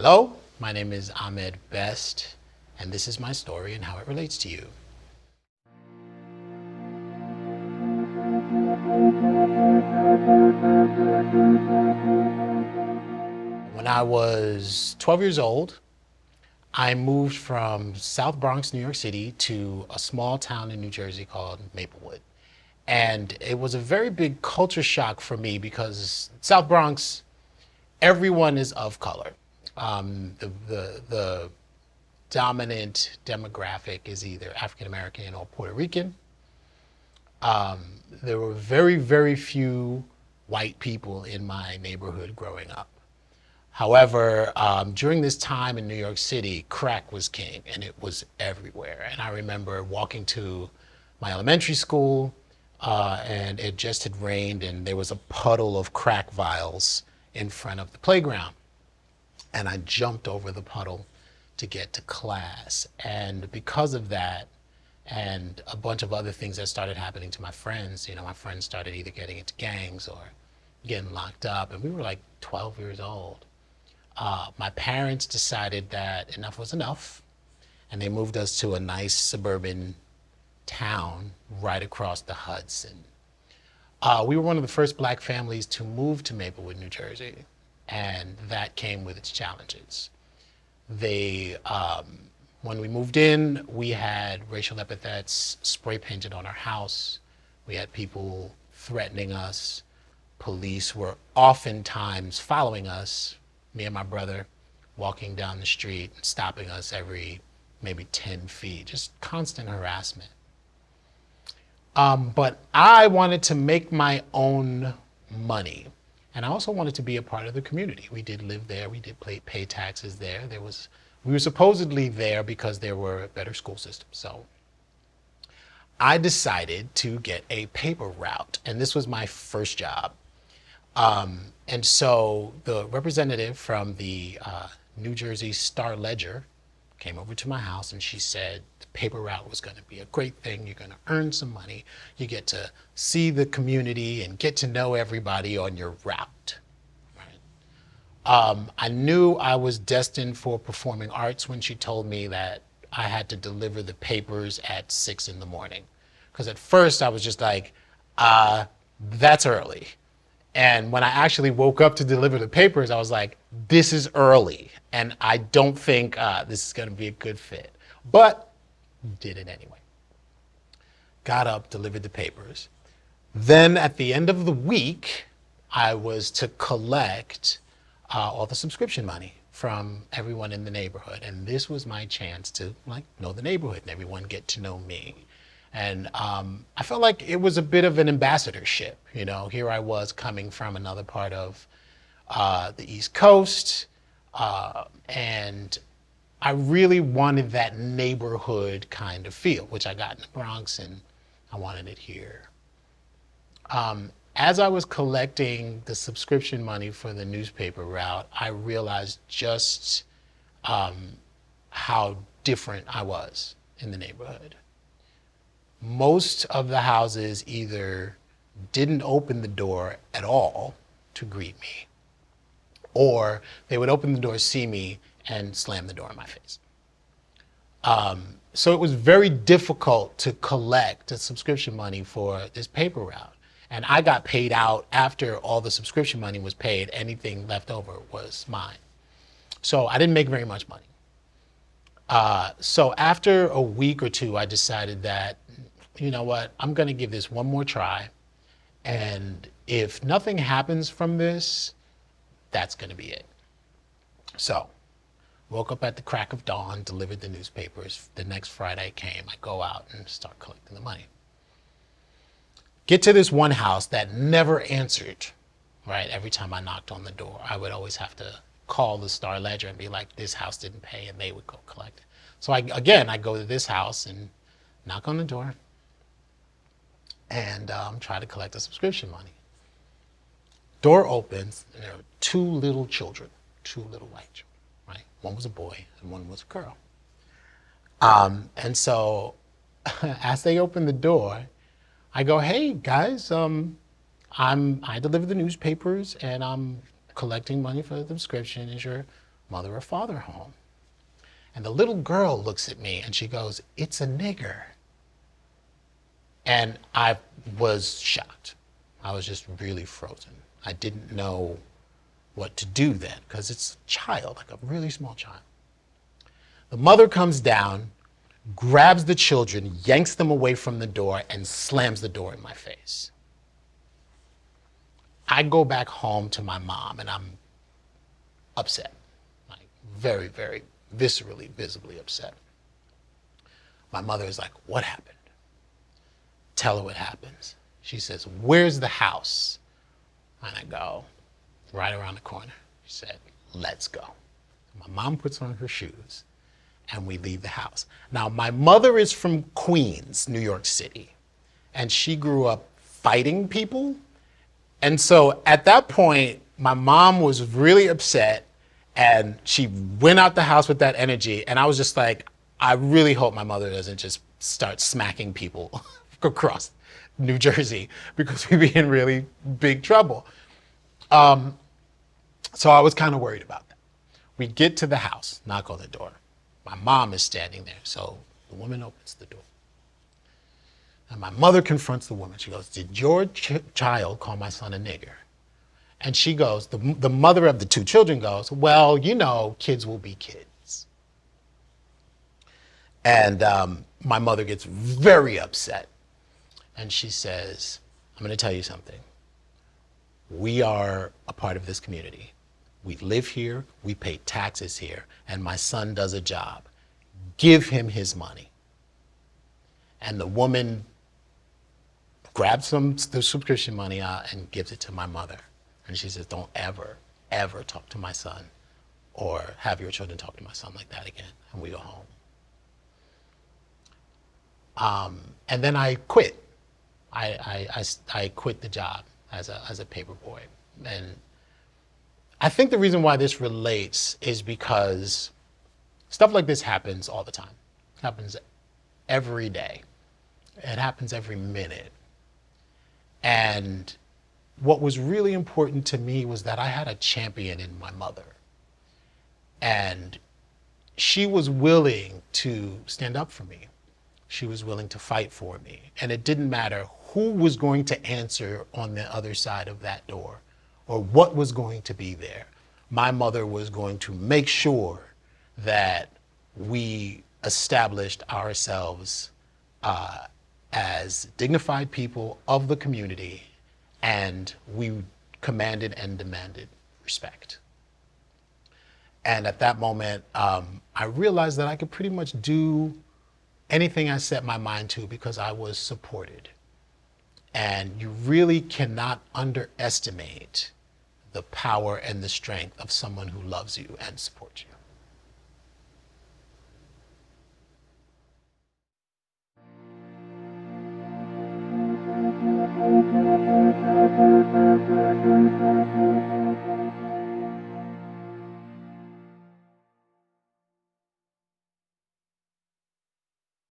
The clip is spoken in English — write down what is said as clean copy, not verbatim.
Hello, my name is Ahmed Best, and this is my story and how it relates to you. When I was 12 years old, I moved from South Bronx, New York City to a small town in New Jersey called Maplewood. And it was a very big culture shock for me because South Bronx, everyone is of color. The dominant demographic is either African American or Puerto Rican. There were very, very few white people in my neighborhood growing up. However, during this time in New York City, crack was king and it was everywhere. And I remember walking to my elementary school and it just had rained and there was a puddle of crack vials in front of the playground. And I jumped over the puddle to get to class. And because of that, and a bunch of other things that started happening to my friends, my friends started either getting into gangs or getting locked up. And we were like 12 years old. My parents decided that enough was enough, and they moved us to a nice suburban town right across the Hudson. We were one of the first black families to move to Maplewood, New Jersey, and that came with its challenges. When we moved in, we had racial epithets spray painted on our house. We had people threatening us. Police were oftentimes following us, me and my brother, walking down the street, stopping us every maybe 10 feet, just constant harassment. But I wanted to make my own money. And I also wanted to be a part of the community. We did live there. We did pay taxes there. We were supposedly there because there were better school systems. So I decided to get a paper route. And this was my first job. And so the representative from the New Jersey Star Ledger came over to my house and she said the paper route was going to be a great thing. You're going to earn some money. You get to see the community and get to know everybody on your route. I knew I was destined for performing arts when she told me that I had to deliver the papers at 6 in the morning. Because at first I was just like, that's early. And when I actually woke up to deliver the papers, I was like, this is early. And I don't think this is going to be a good fit. But did it anyway. Got up, delivered the papers. Then at the end of the week, I was to collect all the subscription money from everyone in the neighborhood. And this was my chance to know the neighborhood and everyone get to know me. And I felt like it was a bit of an ambassadorship. Here I was coming from another part of the East Coast. And I really wanted that neighborhood kind of feel, which I got in the Bronx and I wanted it here. As I was collecting the subscription money for the newspaper route, I realized just how different I was in the neighborhood. Most of the houses either didn't open the door at all to greet me, or they would open the door, see me, and slam the door in my face. So it was very difficult to collect the subscription money for this paper route. And I got paid out after all the subscription money was paid. Anything left over was mine. So I didn't make very much money. So after a week or two, I decided that, you know what, I'm going to give this one more try. And if nothing happens from this, that's going to be it. So woke up at the crack of dawn, delivered the newspapers. The next Friday came, I go out and start collecting the money. Get to this one house that never answered, right? Every time I knocked on the door, I would always have to call the Star Ledger and be like, this house didn't pay, and they would go collect it. So I go to this house and knock on the door and try to collect the subscription money. Door opens, and there are two little children, two little white children, right? One was a boy and one was a girl. And so as they open the door, I go, hey guys, I deliver the newspapers and I'm collecting money for the subscription. Is your mother or father home? And the little girl looks at me and she goes, it's a nigger. And I was shocked. I was just really frozen. I didn't know what to do then because it's a child, like a really small child. The mother comes down, grabs the children, yanks them away from the door, and slams the door in my face. I go back home to my mom and I'm upset, like very, very viscerally, visibly upset. My mother is like, what happened? Tell her what happens. She says, where's the house? And I go, right around the corner. She said, let's go. My mom puts on her shoes and we leave the house. Now, my mother is from Queens, New York City, and she grew up fighting people. And so at that point, my mom was really upset and she went out the house with that energy. And I was just like, I really hope my mother doesn't just start smacking people across New Jersey because we'd be in really big trouble. So I was kind of worried about that. We get to the house, knock on the door. My mom is standing there. So the woman opens the door. And my mother confronts the woman. She goes, did your child call my son a nigger? And she goes, the mother of the two children goes, well, you know, kids will be kids. And my mother gets very upset. And she says, I'm going to tell you something. We are a part of this community. We live here, we pay taxes here, and my son does a job. Give him his money. And the woman grabs the subscription money out and gives it to my mother. And she says, don't ever, ever talk to my son or have your children talk to my son like that again. And we go home. And then I quit. I quit the job as a paper boy. And I think the reason why this relates is because stuff like this happens all the time. It happens every day. It happens every minute. And what was really important to me was that I had a champion in my mother. And she was willing to stand up for me. She was willing to fight for me. And it didn't matter who was going to answer on the other side of that door or what was going to be there. My mother was going to make sure that we established ourselves as dignified people of the community, and we commanded and demanded respect. And at that moment, I realized that I could pretty much do anything I set my mind to because I was supported. And you really cannot underestimate the power and the strength of someone who loves you and supports you.